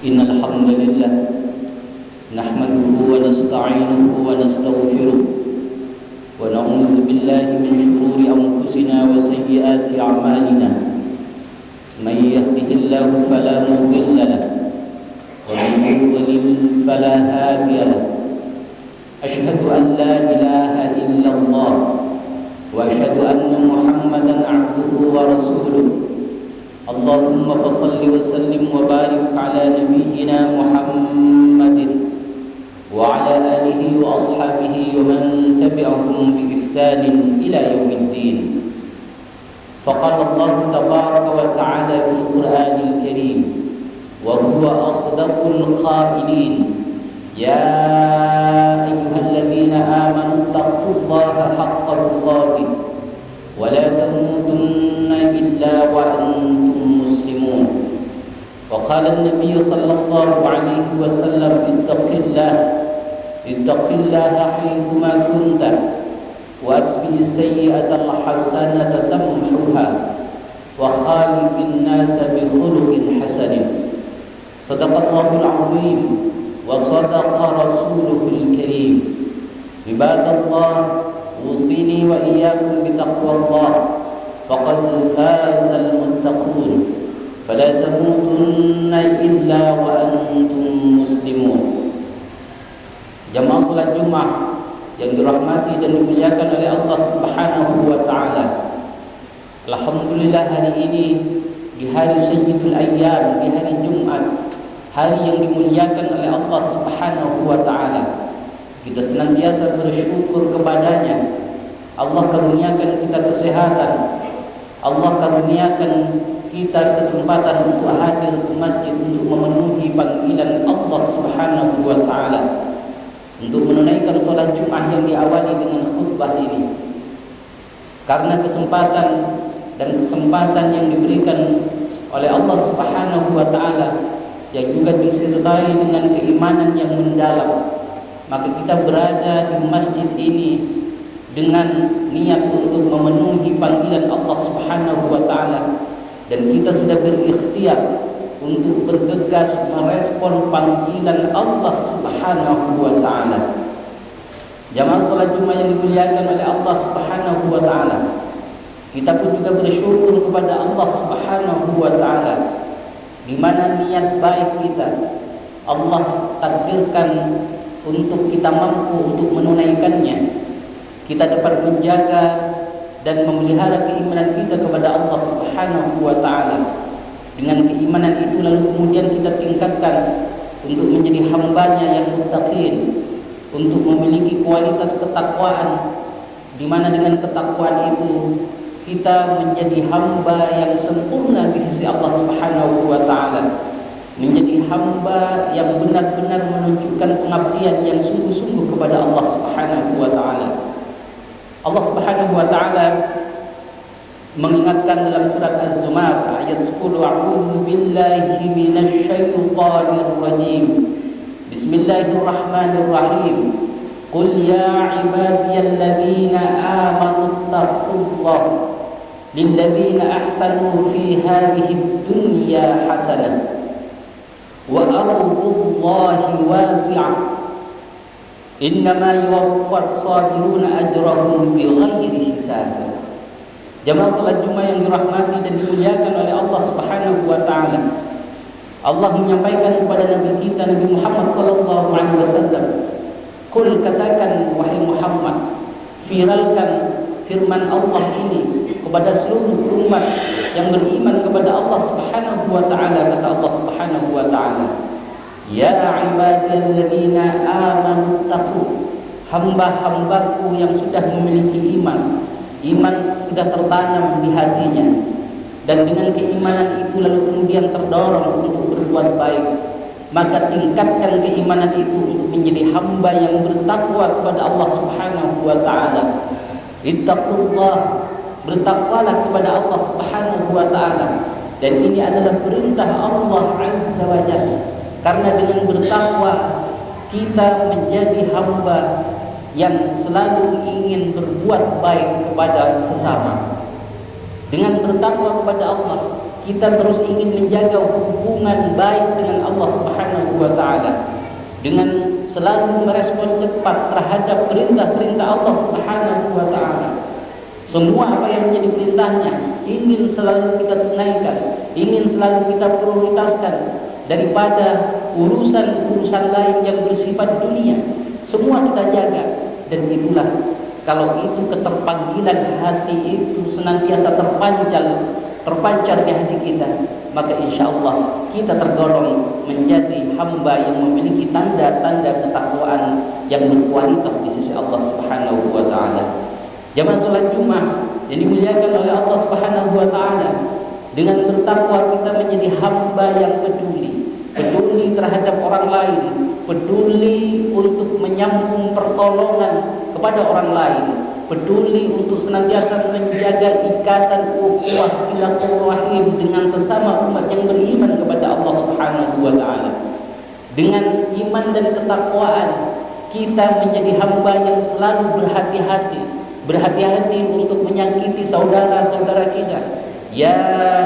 إن الحمد لله نحمده ونستعينه ونستغفره ونعوذ بالله من شرور أنفسنا وسيئات أعمالنا من يهده الله فلا مضل له ومن يضلل فلا هادي له أشهد أن لا إله إلا الله وأشهد أن محمدا عبده ورسوله اللهم فصل وسلم وبارك على نبينا محمد وعلى آله وأصحابه ومن تبعهم بإحسان إلى يوم الدين. فقال الله تبارك وتعالى في القرآن الكريم وهو أصدق القائلين يا أيها الذين آمنوا اتقوا الله حق تقاته ولا تموتن إلا وأنتم مسلمون. وقال النبي صلى الله عليه وسلم اتق الله حيثما كنت وأتبع السيئة الحسنة تمحها وخالق الناس بخلق حسن. صدق الله العظيم وصدق رسوله الكريم. عباد الله أوصيني وإياكم بتقوى الله فقد فاز المتقون فلا تموتن إلا وأنتم مسلمون. Jamaah salat Jumat yang dirahmati dan dimuliakan oleh Allah Subhanahu wa taala. Alhamdulillah, hari ini di hari Sayyidul Ayyam, di hari Jumat, hari yang dimuliakan oleh Allah Subhanahu wa taala. Kita senantiasa bersyukur kepadanya. Allah karuniakan kita kesehatan. Allah karuniakan kita kesempatan untuk hadir ke masjid untuk memenuhi panggilan Allah Subhanahu wa taala, untuk menunaikan salat Jumat yang diawali dengan khutbah ini. Karena kesempatan yang diberikan oleh Allah Subhanahu wa taala yang juga disertai dengan keimanan yang mendalam, maka kita berada di masjid ini dengan niat untuk memenuhi panggilan Allah Subhanahu wa taala, dan kita sudah berikhtiar untuk bergegas merespon panggilan Allah Subhanahu wa taala. Jamaah salat Jumat yang dimuliakan oleh Allah Subhanahu wa taala, kita pun juga bersyukur kepada Allah Subhanahu wa taala di mana niat baik kita Allah takdirkan untuk kita mampu untuk menunaikannya. Kita dapat menjaga dan memelihara keimanan kita kepada Allah Subhanahu wa taala. Dengan keimanan itu lalu kemudian kita tingkatkan untuk menjadi hambanya yang muttaqin, untuk memiliki kualitas ketakwaan, di mana dengan ketakwaan itu kita menjadi hamba yang sempurna di sisi Allah Subhanahu wa taala, menjadi hamba yang benar-benar menunjukkan pengabdian yang sungguh-sungguh kepada Allah Subhanahu wa taala. Allah Subhanahu wa taala mengingatkan dalam surat Az-Zumar ayat 10, a'udzu billahi minasy syaithanir rajim. Bismillahirrahmanirrahim. Qul ya ibadiyalladzina amanu taqullaha lilladzina ahsanu fi hadhihi dunya hasanah wa ardullahi wasi'ah innama yuwaffas sabiruna ajrahum bighairi hisab. Jamaah salat Jumat yang dirahmati dan dimuliakan oleh Allah Subhanahu wa taala, Allah menyampaikan kepada Nabi kita Nabi Muhammad sallallahu alaihi wasallam, "Qul," katakan wahai Muhammad, viralkan firman Allah ini kepada seluruh umat yang beriman kepada Allah Subhanahu wa taala. Kata Allah Subhanahu wa taala, "Ya ibadiyalladzina amanu taqu," hamba-hambaku yang sudah memiliki iman sudah tertanam di hatinya, dan dengan keimanan itu lalu kemudian terdorong untuk berbuat baik, maka tingkatkan keimanan itu untuk menjadi hamba yang bertakwa kepada Allah Subhanahu wa taala. Ittaqullah, bertakwalah kepada Allah Subhanahu wa taala, dan ini adalah perintah Allah Azza wa Jalla. Karena dengan bertakwa kita menjadi hamba yang selalu ingin berbuat baik kepada sesama. Dengan bertakwa kepada Allah, kita terus ingin menjaga hubungan baik dengan Allah Subhanahu wa taala, dengan selalu merespon cepat terhadap perintah-perintah Allah Subhanahu wa taala. Semua apa yang menjadi perintahnya ingin selalu kita tunaikan, ingin selalu kita prioritaskan daripada urusan-urusan lain yang bersifat dunia. Semua kita jaga, dan itulah kalau itu keterpanggilan hati itu senantiasa terpancar di hati kita, maka insya Allah kita tergolong menjadi hamba yang memiliki tanda-tanda ketakwaan yang berkualitas di sisi Allah Subhanahu wa taala. Jamaah salat Jumat yang dimuliakan oleh Allah Subhanahu wa taala, dengan bertakwa kita menjadi hamba yang peduli terhadap orang lain, peduli untuk menyambung pertolongan kepada orang lain, peduli untuk senantiasa menjaga ikatan ukhuwah silaturahim dengan sesama umat yang beriman kepada Allah Subhanahu wa taala. Dengan iman dan ketakwaan kita menjadi hamba yang selalu berhati-hati untuk menyakiti saudara-saudara kita. Ya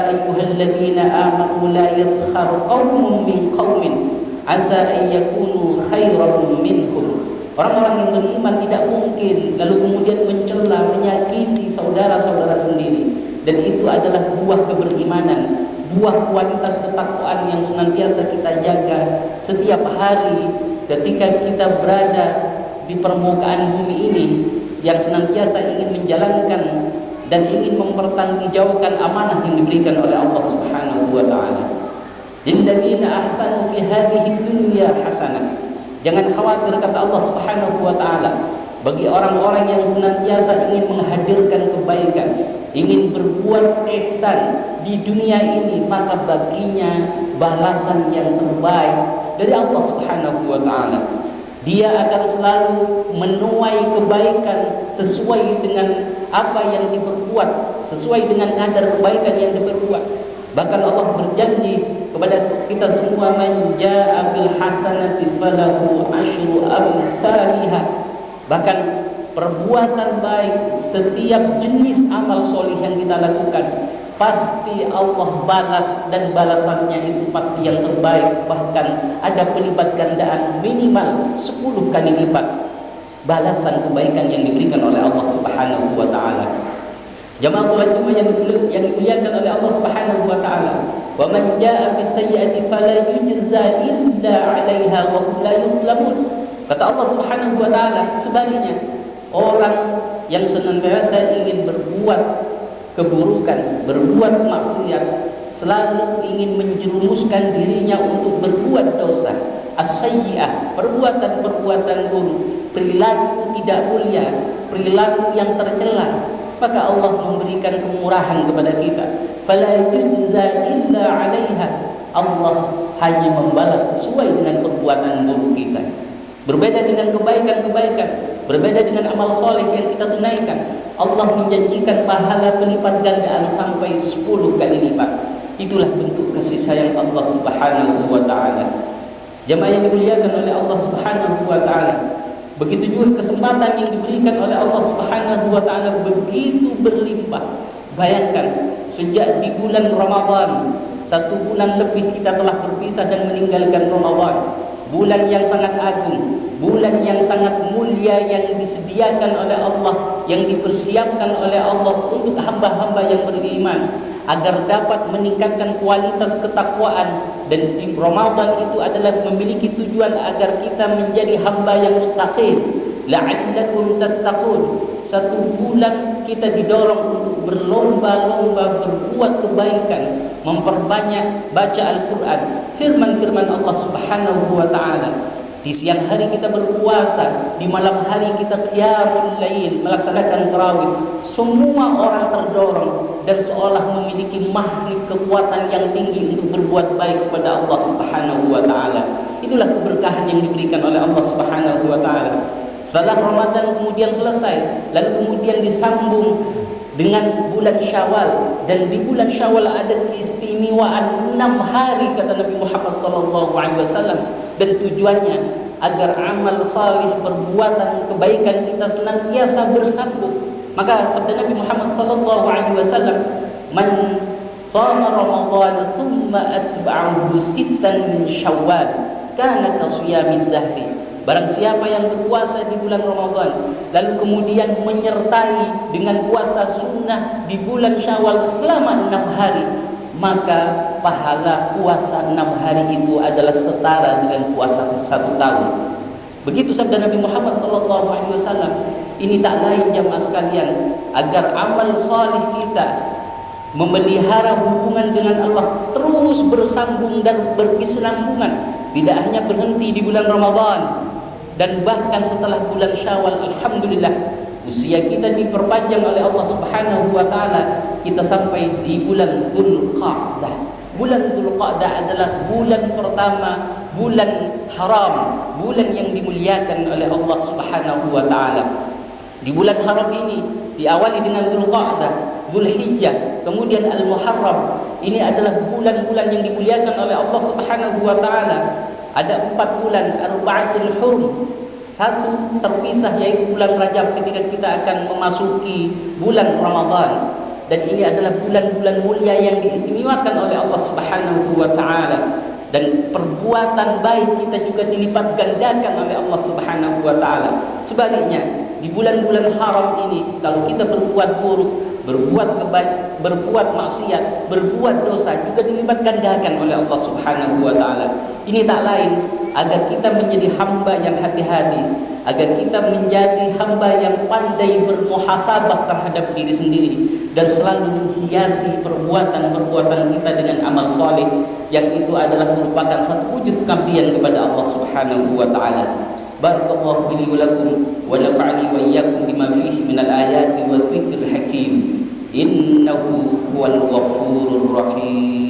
ayyuhalladzina amanu la yaskhar qaumun min qaumin asa an yakunu khairan minhum. Orang-orang yang beriman tidak mungkin lalu kemudian mencela, menyakiti saudara-saudara sendiri, dan itu adalah buah keberimanan, buah kualitas ketakwaan yang senantiasa kita jaga setiap hari ketika kita berada di permukaan bumi ini, yang senantiasa ingin menjalankan dan ingin mempertanggungjawabkan amanah yang diberikan oleh Allah Subhanahu wa taala. Lilladzina ahsanu fi hadhihi dunya hasanah. Jangan khawatir, kata Allah Subhanahu wa taala, bagi orang-orang yang senantiasa ingin menghadirkan kebaikan, ingin berbuat ihsan di dunia ini, maka baginya balasan yang terbaik dari Allah Subhanahu wa taala. Dia akan selalu menuai kebaikan sesuai dengan apa yang diperbuat, sesuai dengan kadar kebaikan yang diperbuat. Bahkan Allah berjanji kepada kita semua, man jaa bil hasanati falahu asyru amsalihha. Bahkan perbuatan baik, setiap jenis amal solih yang kita lakukan, pasti Allah balas, dan balasannya itu pasti yang terbaik. Bahkan ada pelipat gandaan minimal 10 kali lipat balasan kebaikan yang diberikan oleh Allah Subhanahu wa taala. Jamaah salat Jumat yang dimuliakan oleh Allah Subhanahu wa taala, wa man jaa bis sayyi'ati fala yujza illa 'alaiha wa hum la yuzlamun. Kata Allah Subhanahu wa taala, sebaliknya orang yang senantiasa ingin berbuat keburukan, berbuat maksiat, selalu ingin menjerumuskan dirinya untuk berbuat dosa, as-sayyi'ah, perbuatan-perbuatan buruk, perilaku tidak mulia, perilaku yang tercela, maka Allah memberikan kemurahan kepada kita. Fala yujza illa 'alaiha. Allah hanya membalas sesuai dengan perbuatan buruk kita. Berbeda dengan kebaikan-kebaikan, berbeda dengan amal soleh yang kita tunaikan, Allah menjanjikan pahala pelipat gandaan sampai 10 kali lipat. Itulah bentuk kasih sayang Allah Subhanahu wa taala. Jamaah yang dimuliakan oleh Allah Subhanahu wa taala, begitu juga kesempatan yang diberikan oleh Allah Subhanahu wa taala begitu berlimpah. Bayangkan, sejak di bulan Ramadan, 1 bulan lebih kita telah berpisah dan meninggalkan Ramadan. Bulan yang sangat agung, bulan yang sangat mulia yang disediakan oleh Allah, yang dipersiapkan oleh Allah untuk hamba-hamba yang beriman agar dapat meningkatkan kualitas ketakwaan. Dan di Ramadan itu adalah memiliki tujuan agar kita menjadi hamba yang muttaqin, la'allakum tattaqun. 1 bulan kita didorong untuk berlomba-lomba berbuat kebaikan, memperbanyak baca Al-Quran, firman-firman Allah Subhanahu wa ta'ala. Di siang hari kita berpuasa, di malam hari kita qiyamul lail, melaksanakan tarawih. Semua orang terdorong dan seolah memiliki magnet kekuatan yang tinggi untuk berbuat baik kepada Allah Subhanahu wa ta'ala. Itulah keberkahan yang diberikan oleh Allah Subhanahu wa ta'ala. Setelah Ramadan kemudian selesai, lalu kemudian disambung dengan bulan Syawal, dan di bulan Syawal ada keistimewaan 6 hari kata Nabi Muhammad SAW, dan tujuannya agar amal salih, perbuatan kebaikan kita senantiasa bersambung. Maka sabda Nabi Muhammad SAW, man Shama Ramadan thumma atba'ahu sittan min Syawal kana kasiyamid dahri. Barang siapa yang berpuasa di bulan Ramadan lalu kemudian menyertai dengan puasa sunnah di bulan Syawal selama 6 hari, maka pahala puasa 6 hari itu adalah setara dengan puasa 1 tahun. Begitu sabda Nabi Muhammad SAW. Ini tak lain jamaah sekalian, agar amal salih kita memelihara hubungan dengan Allah terus bersambung dan berkesinambungan, tidak hanya berhenti di bulan Ramadan dan bahkan setelah bulan Syawal. Alhamdulillah, usia kita diperpanjang oleh Allah Subhanahu wa taala, kita sampai di bulan Dzulqa'dah. Bulan Dzulqa'dah adalah bulan pertama, bulan haram, bulan yang dimuliakan oleh Allah Subhanahu wa taala. Di bulan haram ini diawali dengan Dzulqa'dah, Dzulhijjah, kemudian Al-Muharram. Ini adalah bulan-bulan yang dimuliakan oleh Allah Subhanahu wa taala. Ada 4 bulan Arba'atul Hurum. 1 terpisah yaitu bulan Rajab ketika kita akan memasuki bulan Ramadan. Dan ini adalah bulan-bulan mulia yang diistimewakan oleh Allah Subhanahu wa taala. Dan perbuatan baik kita juga dilipat gandakan oleh Allah Subhanahu wa taala. Sebaliknya, di bulan-bulan haram ini kalau kita berbuat buruk, berbuat maksiat, berbuat dosa juga dilipat gandakan oleh Allah Subhanahu wa taala. Ini tak lain agar kita menjadi hamba yang hati-hati, agar kita menjadi hamba yang pandai bermuhasabah terhadap diri sendiri dan selalu menghiasi perbuatan-perbuatan kita dengan amal saleh, yang itu adalah merupakan satu wujud pengabdian kepada Allah Subhanahu wa taala. Barakallahu li wa lakum wa nafa'ani wa iyyakum bima fihi minal ayati wa dzikril hakim. Innahu huwal ghafurur rahim.